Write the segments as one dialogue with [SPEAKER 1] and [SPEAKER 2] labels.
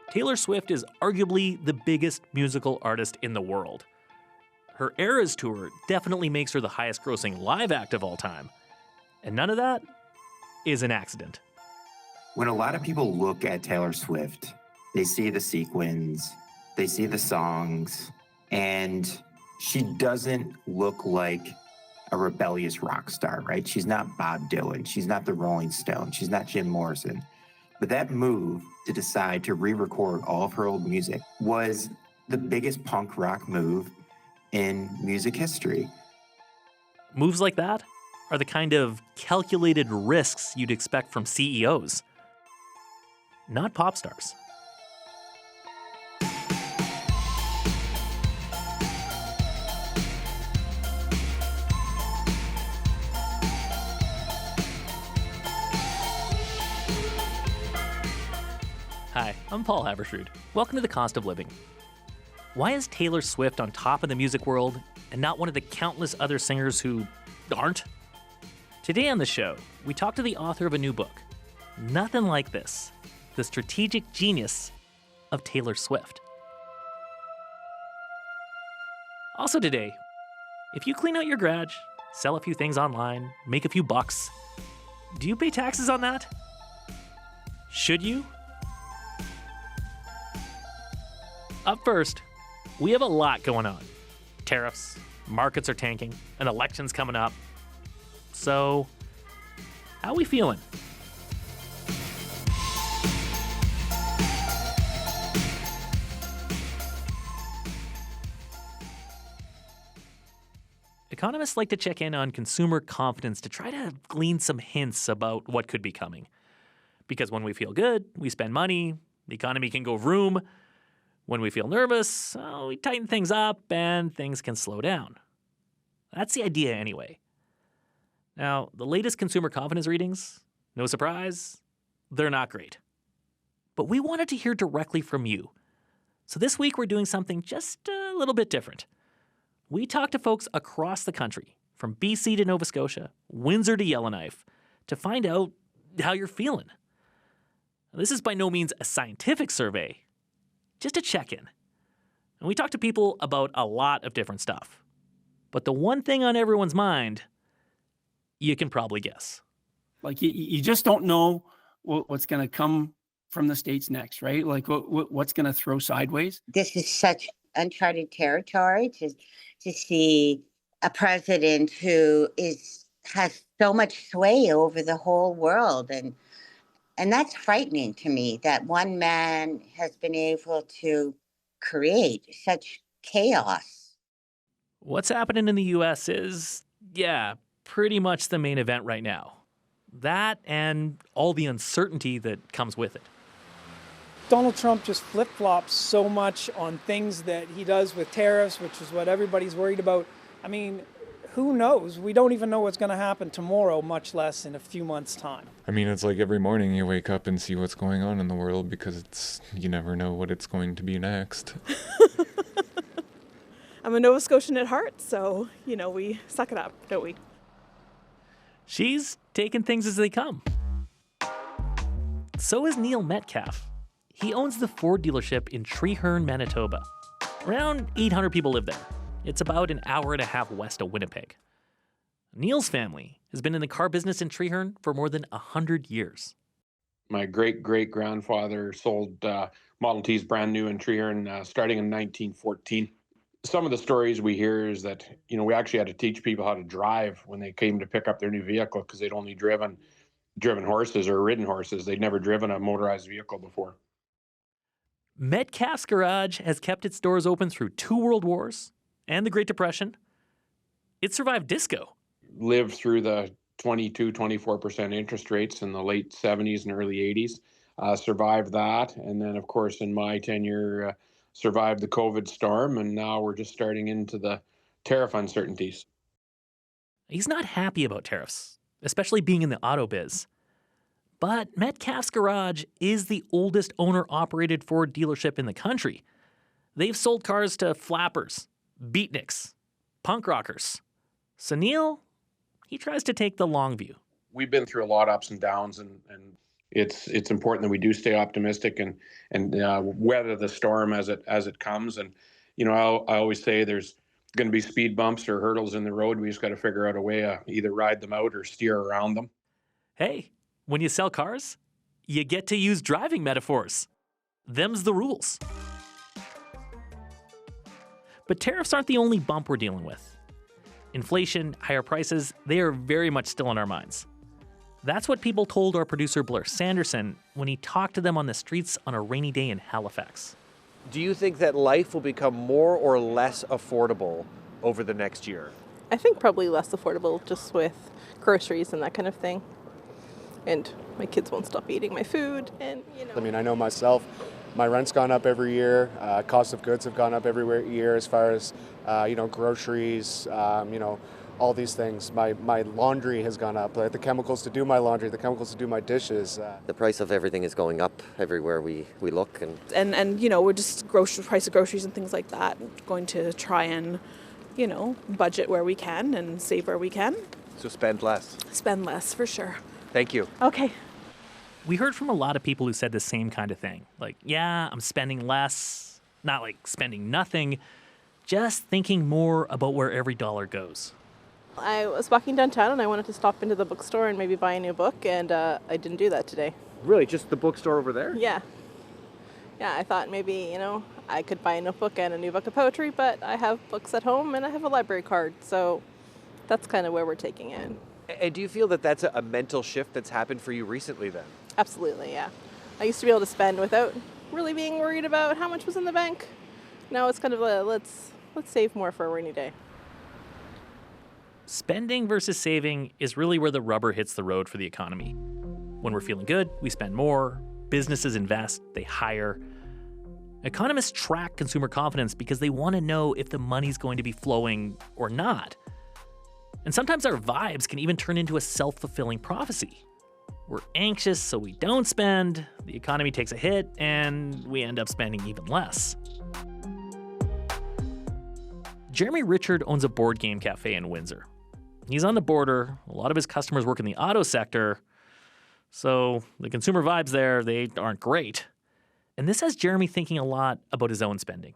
[SPEAKER 1] Taylor Swift is arguably the biggest musical artist in the world. Her Eras tour definitely makes her the highest grossing live act of all time. And none of that is an accident.
[SPEAKER 2] When a lot of people look at Taylor Swift, they see the sequins, they see the songs, and she doesn't look like a rebellious rock star, right? She's not Bob Dylan. She's not the Rolling Stones. She's not Jim Morrison. But that move to decide to re-record all of her old music was the biggest punk rock move in music history.
[SPEAKER 1] Moves like that are the kind of calculated risks you'd expect from CEOs, not pop stars. Hi, I'm Paul Havershrud. Welcome to The Cost of Living. Why is Taylor Swift on top of the music world and not one of the countless other singers who aren't? Today on the show, we talk to the author of a new book, Nothing Like This, The Strategic Genius of Taylor Swift. Also today, if you clean out your garage, sell a few things online, make a few bucks, do you pay taxes on that? Should you? Up first, we have a lot going on. Tariffs, markets are tanking, an election's coming up. So, how we feeling? Economists like to check in on consumer confidence to try to glean some hints about what could be coming. Because when we feel good, we spend money, the economy can go vroom. When we feel nervous, we tighten things up and things can slow down. That's the idea anyway. Now, the latest consumer confidence readings, no surprise, they're not great. But we wanted to hear directly from you. So this week we're doing something just a little bit different. We talked to folks across the country, from BC to Nova Scotia, Windsor to Yellowknife, to find out how you're feeling. Now, this is by no means a scientific survey, just a check-in. And we talked to people about a lot of different stuff. But the one thing on everyone's mind, you can probably guess.
[SPEAKER 3] Like, you just don't know what's going to come from the States next, right? Like, what's going to throw sideways.
[SPEAKER 4] This is such uncharted territory to see a president who has so much sway over the whole world. And that's frightening to me, that one man has been able to create such chaos.
[SPEAKER 1] What's happening in the U.S. is, pretty much the main event right now. That and all the uncertainty that comes with it.
[SPEAKER 5] Donald Trump just flip-flops so much on things that he does with tariffs, which is what everybody's worried about. I mean, who knows? We don't even know what's going to happen tomorrow, much less in a few months' time.
[SPEAKER 6] I mean, it's like every morning you wake up and see what's going on in the world because you never know what it's going to be next.
[SPEAKER 7] I'm a Nova Scotian at heart, so, we suck it up, don't we?
[SPEAKER 1] She's taking things as they come. So is Neil Metcalf. He owns the Ford dealership in Treeherne, Manitoba. Around 800 people live there. It's about an hour and a half west of Winnipeg. Neil's family has been in the car business in Treeherne for more than 100 years.
[SPEAKER 8] My great-great-grandfather sold Model Ts brand new in Treeherne starting in 1914. Some of the stories we hear is that, we actually had to teach people how to drive when they came to pick up their new vehicle because they'd only driven horses or ridden horses. They'd never driven a motorized vehicle before.
[SPEAKER 1] Metcalf's Garage has kept its doors open through 2 world wars and the Great Depression. It survived disco.
[SPEAKER 8] Lived through the 22-24% interest rates in the late 70s and early 80s. Survived that. And then, of course, in my tenure, survived the COVID storm. And now we're just starting into the tariff uncertainties.
[SPEAKER 1] He's not happy about tariffs, especially being in the auto biz. But Metcalf's Garage is the oldest owner-operated Ford dealership in the country. They've sold cars to flappers, beatniks, punk rockers. So Neil, he tries to take the long view.
[SPEAKER 8] We've been through a lot of ups and downs, and it's important that we do stay optimistic and weather the storm as it comes. And I always say there's going to be speed bumps or hurdles in the road. We just got to figure out a way to either ride them out or steer around them.
[SPEAKER 1] Hey, when you sell cars, you get to use driving metaphors. Them's the rules. But tariffs aren't the only bump we're dealing with. Inflation, higher prices, they are very much still in our minds. That's what people told our producer Blair Sanderson when he talked to them on the streets on a rainy day in Halifax.
[SPEAKER 9] Do you think that life will become more or less affordable over the next year?
[SPEAKER 7] I think probably less affordable just with groceries and that kind of thing. And my kids won't stop eating my food and,
[SPEAKER 10] I mean, I know myself, my rent's gone up every year. Cost of goods have gone up every year as far as, groceries, all these things. My laundry has gone up, like the chemicals to do my laundry, the chemicals to do my dishes.
[SPEAKER 11] The price of everything is going up everywhere we look.
[SPEAKER 7] And we're just price of groceries and things like that. Going to try and, budget where we can and save where we can.
[SPEAKER 9] So spend less.
[SPEAKER 7] Spend less, for sure.
[SPEAKER 9] Thank you.
[SPEAKER 7] Okay.
[SPEAKER 1] We heard from a lot of people who said the same kind of thing. Like, yeah, I'm spending less, not like spending nothing, just thinking more about where every dollar goes.
[SPEAKER 7] I was walking downtown and I wanted to stop into the bookstore and maybe buy a new book, and I didn't do that today.
[SPEAKER 9] Really? Just the bookstore over there?
[SPEAKER 7] Yeah. Yeah, I thought maybe, I could buy a notebook and a new book of poetry, but I have books at home and I have a library card, so that's kind of where we're taking it.
[SPEAKER 9] And do you feel that that's a mental shift that's happened for you recently then?
[SPEAKER 7] Absolutely, yeah. I used to be able to spend without really being worried about how much was in the bank. Now it's kind of let's save more for a rainy day.
[SPEAKER 1] Spending versus saving is really where the rubber hits the road for the economy. When we're feeling good, we spend more. Businesses invest, they hire. Economists track consumer confidence because they want to know if the money's going to be flowing or not. And sometimes our vibes can even turn into a self-fulfilling prophecy. We're anxious, so we don't spend, the economy takes a hit, and we end up spending even less. Jeremy Richard owns a board game cafe in Windsor. He's on the border, a lot of his customers work in the auto sector, so the consumer vibes there, they aren't great. And this has Jeremy thinking a lot about his own spending.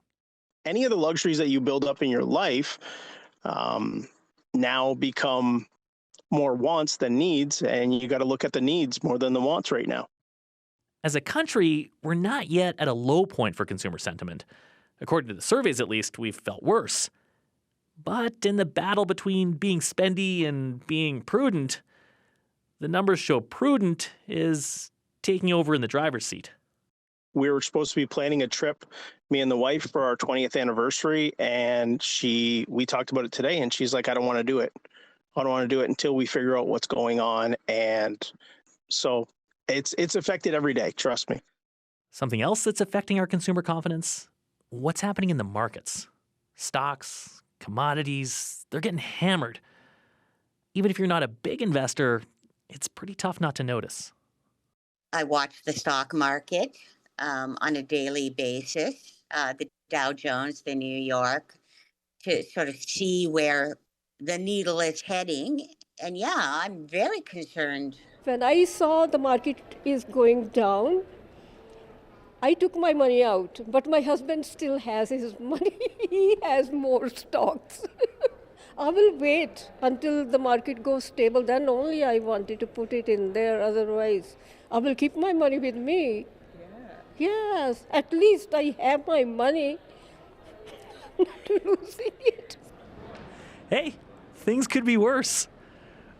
[SPEAKER 12] Any of the luxuries that you build up in your life now become more wants than needs, and you got to look at the needs more than the wants right now.
[SPEAKER 1] As a country, we're not yet at a low point for consumer sentiment. According to the surveys, at least, we've felt worse. But in the battle between being spendy and being prudent, the numbers show prudent is taking over in the driver's seat.
[SPEAKER 12] We were supposed to be planning a trip, me and the wife, for our 20th anniversary, and we talked about it today, and she's like, I don't want to do it. I don't want to do it until we figure out what's going on. And so it's affected every day, trust me.
[SPEAKER 1] Something else that's affecting our consumer confidence? What's happening in the markets? Stocks, commodities, they're getting hammered. Even if you're not a big investor, it's pretty tough not to notice.
[SPEAKER 4] I watch the stock market on a daily basis, the Dow Jones, the New York, to sort of see where the needle is heading. And yeah, I'm very concerned.
[SPEAKER 13] When I saw the market is going down, I took my money out, but my husband still has his money. He has more stocks. I will wait until the market goes stable. Then only I wanted to put it in there. Otherwise, I will keep my money with me. Yeah. Yes, at least I have my money. Not losing it.
[SPEAKER 1] Hey, things could be worse.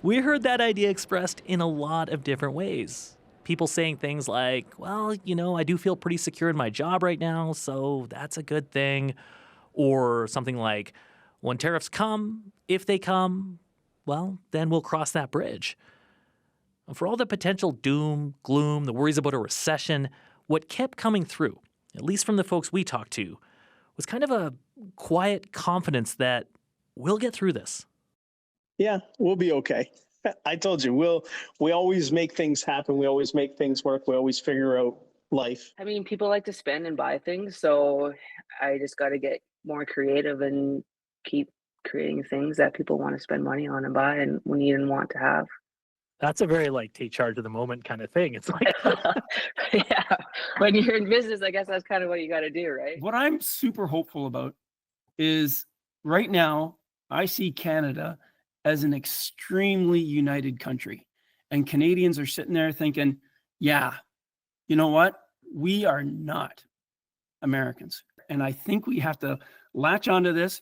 [SPEAKER 1] We heard that idea expressed in a lot of different ways. People saying things like, well, I do feel pretty secure in my job right now, so that's a good thing. Or something like, when tariffs come, if they come, well, then we'll cross that bridge. For all the potential doom, gloom, the worries about a recession, what kept coming through, at least from the folks we talked to, was kind of a quiet confidence that we'll get through this.
[SPEAKER 12] Yeah, we'll be okay. I told you, we always make things happen. We always make things work. We always figure out life.
[SPEAKER 14] I mean, people like to spend and buy things, so I just got to get more creative and keep creating things that people want to spend money on and buy and we need and want to have.
[SPEAKER 1] That's a very like take charge of the moment kind of thing. It's like,
[SPEAKER 14] Yeah. When you're in business, I guess that's kind of what you got to do, right?
[SPEAKER 3] What I'm super hopeful about is right now, I see Canada as an extremely united country. And Canadians are sitting there thinking, yeah, you know what? We are not Americans. And I think we have to latch onto this,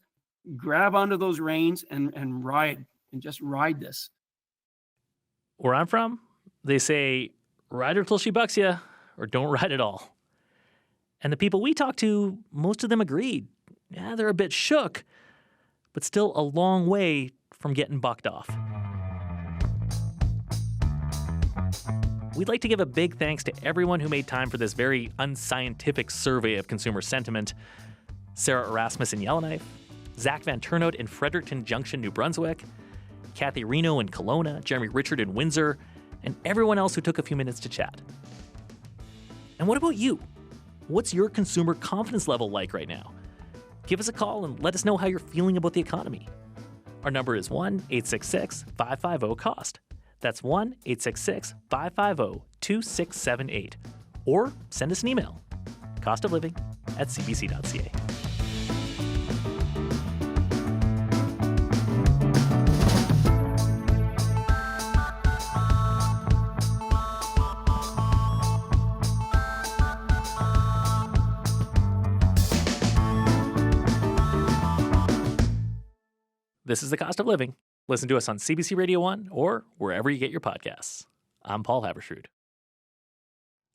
[SPEAKER 3] grab onto those reins and ride and just ride this.
[SPEAKER 1] where I'm from, they say, ride her till she bucks you, or don't ride at all. And the people we talked to, most of them agreed. Yeah, they're a bit shook, but still a long way from getting bucked off. We'd like to give a big thanks to everyone who made time for this very unscientific survey of consumer sentiment. Sarah Erasmus in Yellowknife, Zach Van Turnhout in Fredericton Junction, New Brunswick, Kathy Reno in Kelowna, Jeremy Richard in Windsor, and everyone else who took a few minutes to chat. And what about you? What's your consumer confidence level like right now? Give us a call and let us know how you're feeling about the economy. Our number is 1-866-550-COST. That's 1-866-550-2678. Or send us an email, costofliving@cbc.ca. This is The Cost of Living. Listen to us on CBC Radio 1 or wherever you get your podcasts. I'm Paul Haberstrood.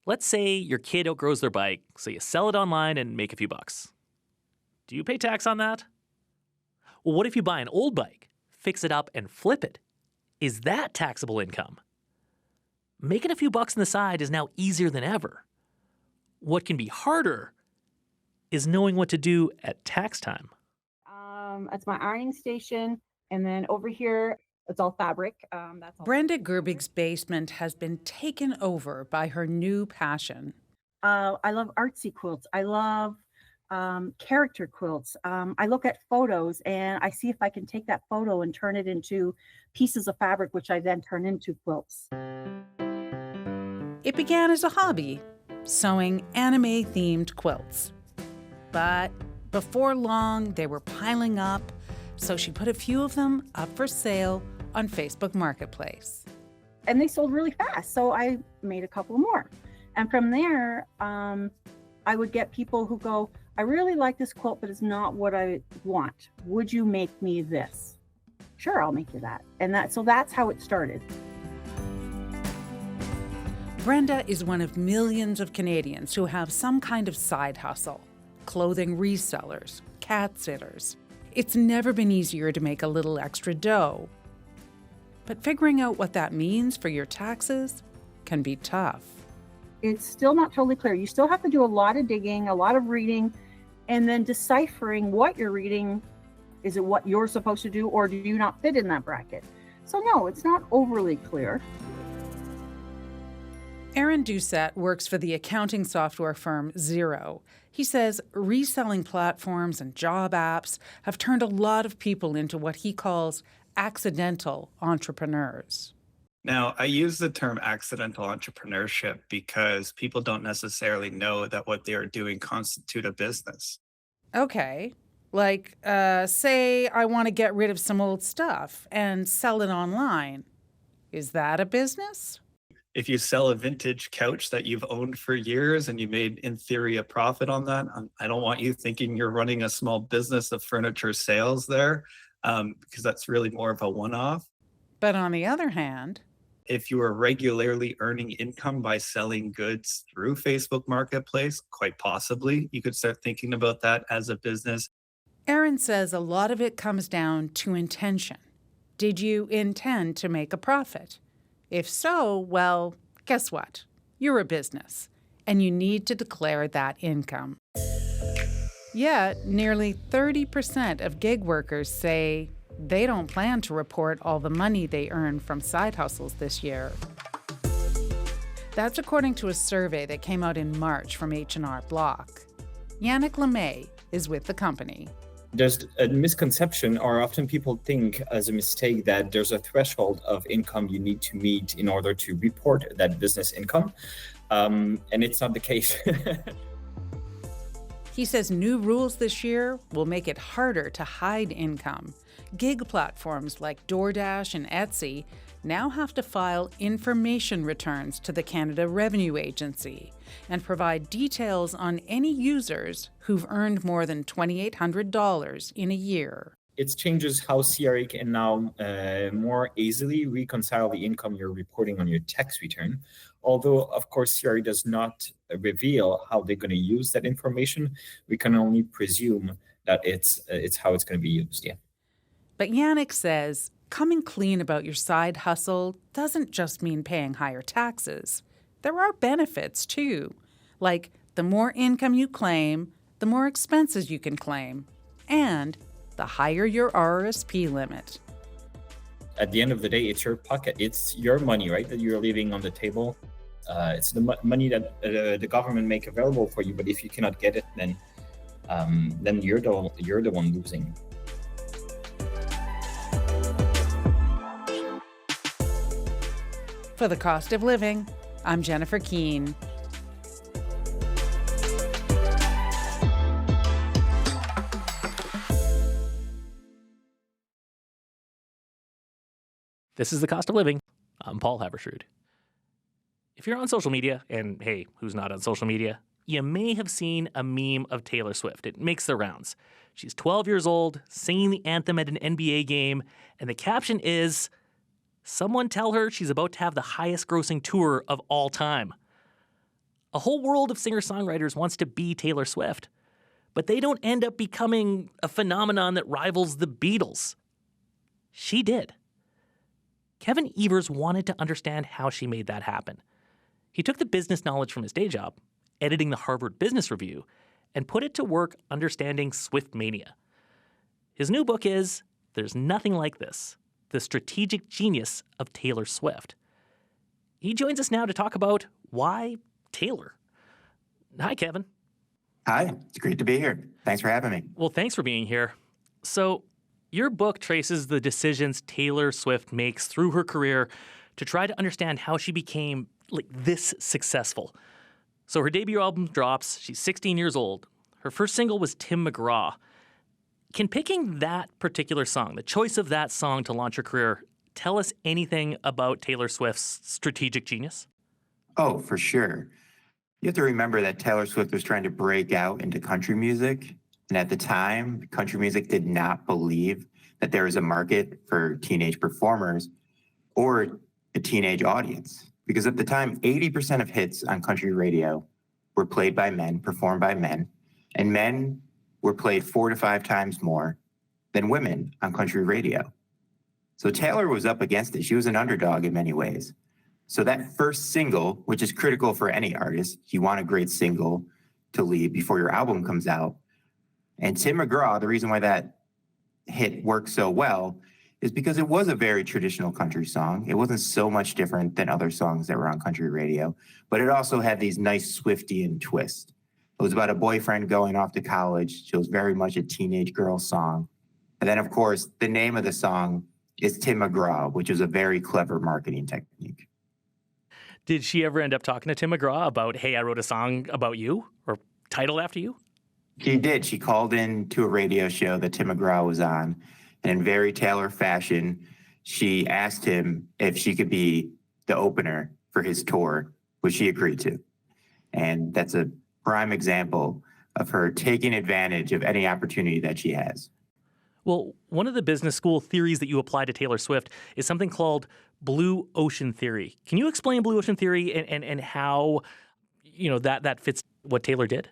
[SPEAKER 1] Let's say your kid outgrows their bike, so you sell it online and make a few bucks. Do you pay tax on that? Well, what if you buy an old bike, fix it up, and flip it? Is that taxable income? Making a few bucks on the side is now easier than ever. What can be harder is knowing what to do at tax time.
[SPEAKER 15] It's my ironing station. And then over here, it's all fabric. That's all.
[SPEAKER 16] Brenda Gerbig's basement has been taken over by her new passion.
[SPEAKER 15] I love artsy quilts. I love character quilts. I look at photos and I see if I can take that photo and turn it into pieces of fabric, which I then turn into quilts.
[SPEAKER 16] It began as a hobby, sewing anime-themed quilts. But before long, they were piling up, so she put a few of them up for sale on Facebook Marketplace.
[SPEAKER 15] And they sold really fast, so I made a couple more. And from there, I would get people who go, I really like this quilt, but it's not what I want. Would you make me this? Sure, I'll make you that. And that's how it started.
[SPEAKER 16] Brenda is one of millions of Canadians who have some kind of side hustle. Clothing resellers, cat sitters. It's never been easier to make a little extra dough. But figuring out what that means for your taxes can be tough.
[SPEAKER 15] It's still not totally clear. You still have to do a lot of digging, a lot of reading, and then deciphering what you're reading. Is it what you're supposed to do, or do you not fit in that bracket? So no, it's not overly clear.
[SPEAKER 16] Aaron Doucette works for the accounting software firm Xero. He says reselling platforms and job apps have turned a lot of people into what he calls accidental entrepreneurs.
[SPEAKER 17] Now, I use the term accidental entrepreneurship because people don't necessarily know that what they are doing constitute a business.
[SPEAKER 16] Okay. Like, say I want to get rid of some old stuff and sell it online. Is that a business?
[SPEAKER 17] If you sell a vintage couch that you've owned for years and you made, in theory, a profit on that, I don't want you thinking you're running a small business of furniture sales there, because that's really more of a one-off.
[SPEAKER 16] But on the other hand,
[SPEAKER 17] if you are regularly earning income by selling goods through Facebook Marketplace, quite possibly, you could start thinking about that as a business.
[SPEAKER 16] Aaron says a lot of it comes down to intention. Did you intend to make a profit? If so, well, guess what? You're a business, and you need to declare that income. Yet, nearly 30% of gig workers say they don't plan to report all the money they earn from side hustles this year. That's according to a survey that came out in March from H&R Block. Yannick LeMay is with the company.
[SPEAKER 18] There's a misconception, or often people think as a mistake, that there's a threshold of income you need to meet in order to report that business income. And it's not the case.
[SPEAKER 16] He says new rules this year will make it harder to hide income. Gig platforms like DoorDash and Etsy now have to file information returns to the Canada Revenue Agency and provide details on any users who've earned more than $2,800 in a year.
[SPEAKER 18] It changes how CRA can now more easily reconcile the income you're reporting on your tax return. Although, of course, CRA does not reveal how they're going to use that information, we can only presume that it's how it's going to be used, yeah.
[SPEAKER 16] But Yannick says coming clean about your side hustle doesn't just mean paying higher taxes. There are benefits, too, like the more income you claim, the more expenses you can claim, and the higher your RRSP limit.
[SPEAKER 18] At the end of the day, it's your pocket. It's your money, right, that you're leaving on the table. It's the money that the government make available for you. But if you cannot get it, then you're the one losing.
[SPEAKER 16] For The Cost of Living, I'm Jennifer Keane.
[SPEAKER 1] This is The Cost of Living. I'm Paul Havershrud. If you're on social media, and hey, who's not on social media, you may have seen a meme of Taylor Swift. It makes the rounds. She's 12 years old, singing the anthem at an NBA game, and the caption is, "Someone tell her she's about to have the highest grossing tour of all time." A whole world of singer-songwriters wants to be Taylor Swift, but they don't end up becoming a phenomenon that rivals the Beatles. She did. Kevin Evers wanted to understand how she made that happen. He took the business knowledge from his day job, editing the Harvard Business Review, and put it to work understanding Swiftmania. His new book is There's Nothing Like This: The Strategic Genius of Taylor Swift. He joins us now to talk about why Taylor. Hi, Kevin.
[SPEAKER 2] Hi, it's great to be here. Thanks for having me.
[SPEAKER 1] Well, thanks for being here. So, your book traces the decisions Taylor Swift makes through her career to try to understand how she became this successful. So her debut album drops. She's 16 years old. Her first single was Tim McGraw. Can picking that particular song, the choice of that song to launch her career, tell us anything about Taylor Swift's strategic genius?
[SPEAKER 2] Oh, for sure. You have to remember that Taylor Swift was trying to break out into country music. And at the time, country music did not believe that there was a market for teenage performers or a teenage audience. Because at the time, 80% of hits on country radio were played by men, performed by men, and men were played 4 to 5 times more than women on country radio. So Taylor was up against it. She was an underdog in many ways. So that first single, which is critical for any artist, you want a great single to lead before your album comes out. And Tim McGraw, the reason why that hit worked so well is because it was a very traditional country song. It wasn't so much different than other songs that were on country radio, but it also had these nice Swiftian twists. It was about a boyfriend going off to college. So it was very much a teenage girl song. And then, of course, the name of the song is Tim McGraw, which is a very clever marketing technique.
[SPEAKER 1] Did she ever end up talking to Tim McGraw about, hey, I wrote a song about you or titled after you?
[SPEAKER 2] She did. She called in to a radio show that Tim McGraw was on. And in very Taylor fashion, she asked him if she could be the opener for his tour, which he agreed to. And that's a prime example of her taking advantage of any opportunity that she has.
[SPEAKER 1] Well, one of the business school theories that you apply to Taylor Swift is something called blue ocean theory. Can you explain blue ocean theory and how, that fits what Taylor did?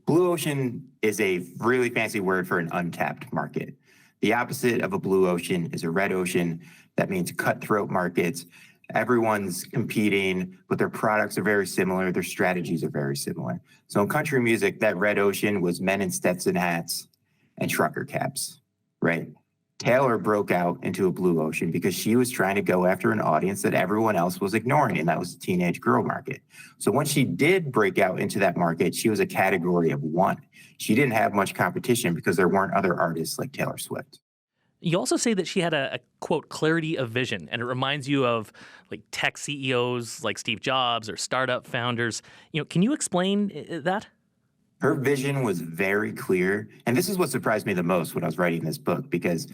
[SPEAKER 2] Blue ocean is a really fancy word for an untapped market. The opposite of a blue ocean is a red ocean. That means cutthroat markets. Everyone's competing, but their products are very similar. Their strategies are very similar. So in country music, that red ocean was men in Stetson hats and trucker caps, right? Taylor broke out into a blue ocean because she was trying to go after an audience that everyone else was ignoring, and that was the teenage girl market. So when she did break out into that market, she was a category of one. She didn't have much competition because there weren't other artists like Taylor Swift.
[SPEAKER 1] You also say that she had a quote, clarity of vision, and it reminds you of like tech CEOs like Steve Jobs or startup founders. Can you explain that?
[SPEAKER 2] Her vision was very clear. And this is what surprised me the most when I was writing this book, because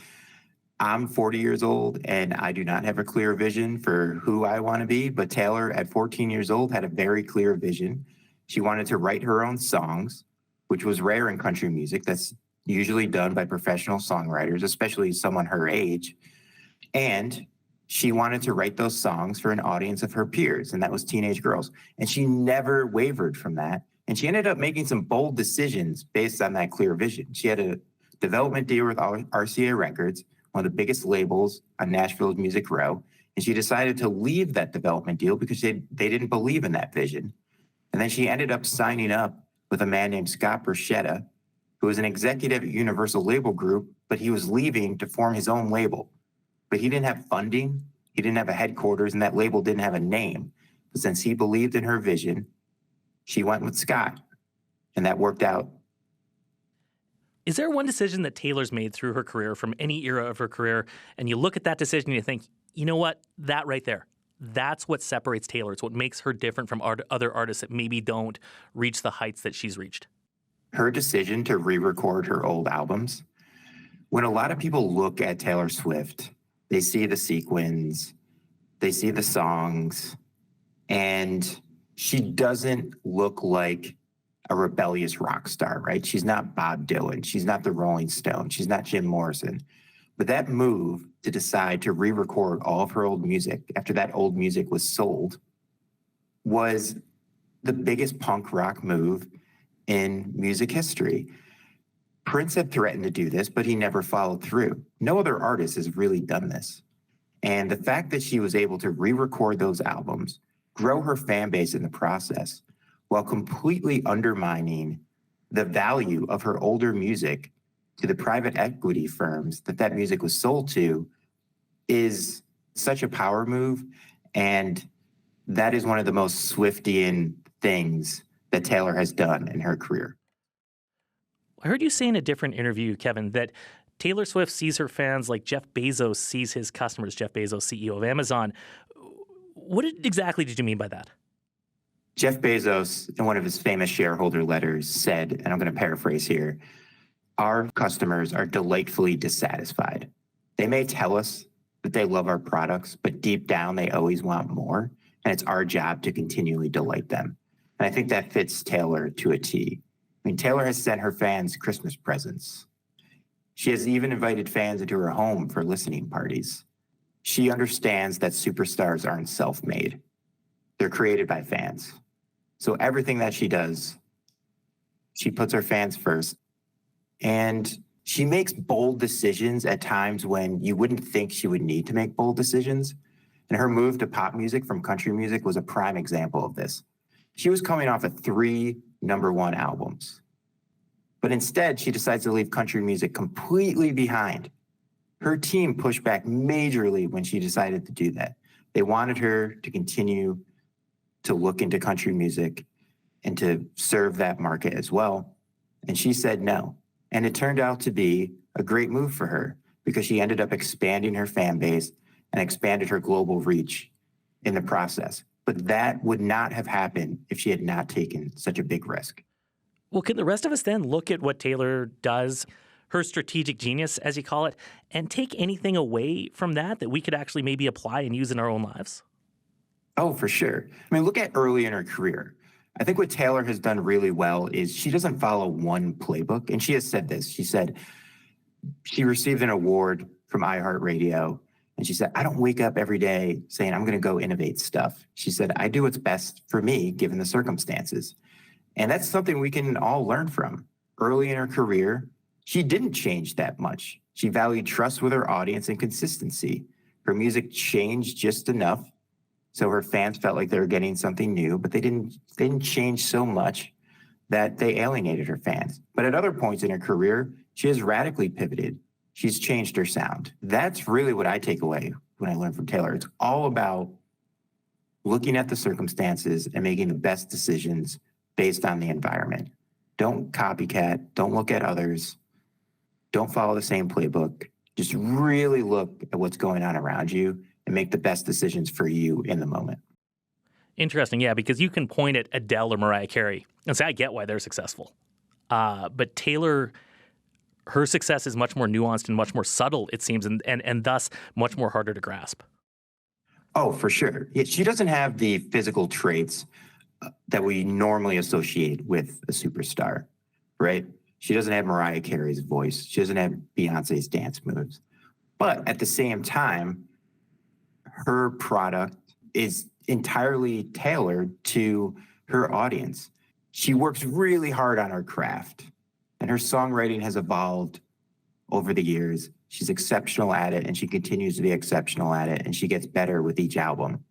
[SPEAKER 2] I'm 40 years old and I do not have a clear vision for who I want to be. But Taylor, at 14 years old, had a very clear vision. She wanted to write her own songs, which was rare in country music. That's usually done by professional songwriters, especially someone her age. And she wanted to write those songs for an audience of her peers, and that was teenage girls. And she never wavered from that. And she ended up making some bold decisions based on that clear vision. She had a development deal with RCA Records, one of the biggest labels on Nashville's Music Row. And she decided to leave that development deal because they didn't believe in that vision. And then she ended up signing up with a man named Scott Borchetta, who was an executive at Universal Label Group, but he was leaving to form his own label. But he didn't have funding, he didn't have a headquarters, and that label didn't have a name. But since he believed in her vision, she went with Scott, and that worked out.
[SPEAKER 1] Is there one decision that Taylor's made through her career, from any era of her career, and you look at that decision and you think, you know what, that right there, that's what separates Taylor. It's what makes her different from other artists that maybe don't reach the heights that she's reached?
[SPEAKER 2] Her decision to re-record her old albums. When a lot of people look at Taylor Swift, they see the sequins, they see the songs, and she doesn't look like a rebellious rock star, right? She's not Bob Dylan. She's not the Rolling Stones. She's not Jim Morrison. But that move to decide to re-record all of her old music after that old music was sold was the biggest punk rock move in music history. Prince had threatened to do this, but he never followed through. No other artist has really done this. And the fact that she was able to re-record those albums, grow her fan base in the process, while completely undermining the value of her older music to the private equity firms that music was sold to, is such a power move. And that is one of the most Swiftian things that Taylor has done in her career.
[SPEAKER 1] I heard you say in a different interview, Kevin, that Taylor Swift sees her fans like Jeff Bezos sees his customers. Jeff Bezos, CEO of Amazon. What exactly did you mean by that?
[SPEAKER 2] Jeff Bezos, in one of his famous shareholder letters, said, and I'm going to paraphrase here, our customers are delightfully dissatisfied. They may tell us that they love our products, but deep down they always want more, and it's our job to continually delight them. And I think that fits Taylor to a T. I mean, Taylor has sent her fans Christmas presents. She has even invited fans into her home for listening parties. She understands that superstars aren't self-made. They're created by fans. So everything that she does, she puts her fans first. And she makes bold decisions at times when you wouldn't think she would need to make bold decisions. And her move to pop music from country music was a prime example of this. She was coming off of 3 #1 albums. But instead, she decides to leave country music completely behind. Her team pushed back majorly when she decided to do that. They wanted her to continue to look into country music and to serve that market as well. And she said no. And it turned out to be a great move for her because she ended up expanding her fan base and expanded her global reach in the process. But that would not have happened if she had not taken such a big risk.
[SPEAKER 1] Well, can the rest of us then look at what Taylor does, her strategic genius, as you call it, and take anything away from that we could actually maybe apply and use in our own lives?
[SPEAKER 2] Oh, for sure. I mean, look at early in her career. I think what Taylor has done really well is she doesn't follow one playbook. And she has said this. She said she received an award from iHeartRadio. And she said, I don't wake up every day saying I'm going to go innovate stuff. She said, I do what's best for me, given the circumstances. And that's something we can all learn from. Early in her career, she didn't change that much. She valued trust with her audience and consistency. Her music changed just enough so her fans felt like they were getting something new, but they didn't change so much that they alienated her fans. But at other points in her career, she has radically pivoted. she's changed her sound. That's really what I take away when I learn from Taylor. It's all about looking at the circumstances and making the best decisions based on the environment. Don't copycat. Don't look at others. Don't follow the same playbook. Just really look at what's going on around you and make the best decisions for you in the moment.
[SPEAKER 1] Interesting, yeah, because you can point at Adele or Mariah Carey and say, I get why they're successful. But Taylor, her success is much more nuanced and much more subtle, it seems, and thus much more harder to grasp.
[SPEAKER 2] Oh, for sure. She doesn't have the physical traits that we normally associate with a superstar, right? She doesn't have Mariah Carey's voice. She doesn't have Beyonce's dance moves. But at the same time, her product is entirely tailored to her audience. She works really hard on her craft, and her songwriting has evolved over the years. She's exceptional at it, and she continues to be exceptional at it, and she gets better with each album.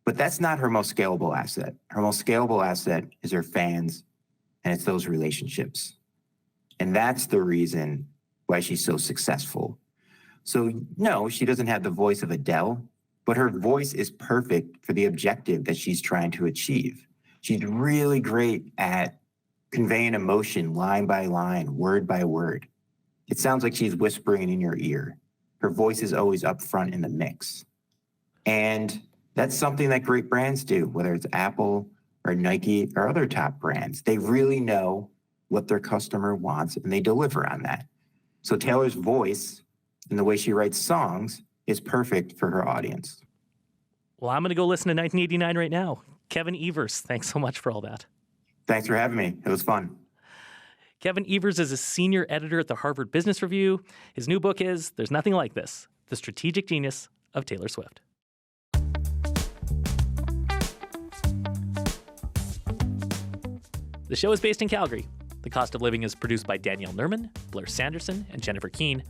[SPEAKER 2] But that's not her most scalable asset. Her most scalable asset is her fans, and it's those relationships. And that's the reason why she's so successful. So no, she doesn't have the voice of Adele, but her voice is perfect for the objective that she's trying to achieve. She's really great at conveying emotion line by line, word by word. It sounds like she's whispering in your ear. Her voice is always up front in the mix. And that's something that great brands do, whether it's Apple or Nike or other top brands. They really know what their customer wants, and they deliver on that. So Taylor's voice and the way she writes songs is perfect for her audience.
[SPEAKER 1] Well, I'm going to go listen to 1989 right now. Kevin Evers, thanks so much for all that.
[SPEAKER 2] Thanks for having me. It was fun.
[SPEAKER 1] Kevin Evers is a senior editor at the Harvard Business Review. His new book is There's Nothing Like This, The Strategic Genius of Taylor Swift. The show is based in Calgary. The Cost of Living is produced by Danielle Nerman, Blair Sanderson, and Jennifer Keane,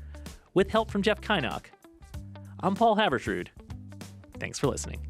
[SPEAKER 1] with help from Jeff Kynock. I'm Paul Haversrud. Thanks for listening.